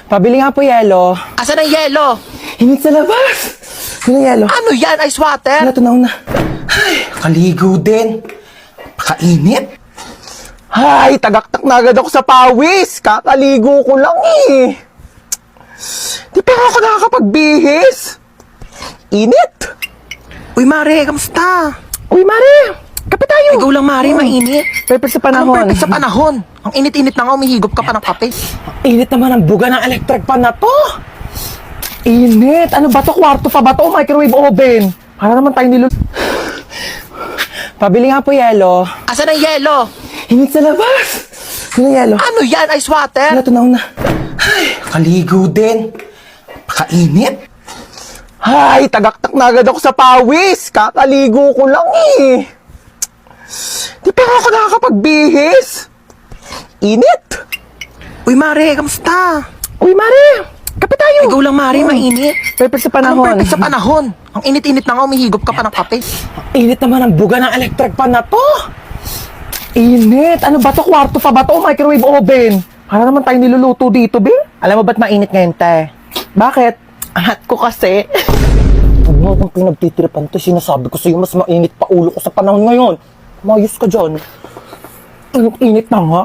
Pabili nga po yelo. Asan ang yelo? Init sa labas. Ano yelo? Ano yan? Ice water? Ano, tunaw na. Ay, kaligo din. Pakainit. Ay, tagaktak na agad ako sa pawis. Kakaligo ko lang eh. Di pa ako nakakapagbihis. Init. Uy, Mare, kamusta? Uy, Mare. Kape tayo. Ikaw lang, Mare, mainit. Perfect sa Anong panahon. perfect sa panahon? Ang init-init na nga, umihigop ka pa ng kape. Init naman ang buga ng electric pan na to. Init. Ano ba to? Kwarto pa ba to? Microwave oven. Para naman tayo Pabili nga po yelo. Asan ang yelo? Init sa labas. Ano yelo? Ano yan? Ice water? Ano, tunaw na. Ay, kaligo din. Pakainit. Ay, tagaktak na agad ako sa pawis. Kakaligo ko lang eh. Di pa ako nakakapagbihis. Init. Uy, Mare, kamusta? Uy, Mare. Kape tayo. Ikaw lang, Mare, mainit. Perfect sa Anong panahon. perfect sa panahon? Ang init-init na nga, umihigop ka pa ng kape. Init naman ang buga ng electric pan na to. Init. Ano ba to? Kwarto pa ba to? Microwave oven. Para naman tayo niluluto dito, be. Alam mo ba't mainit ngayon, te? Bakit? Ang hot ko kasi. Ano bang pinagtitiripan to? Sinasabi ko sa'yo, mas mainit pa ulo ko sa panahon ngayon. Mayos ka dyan. Ang init na nga.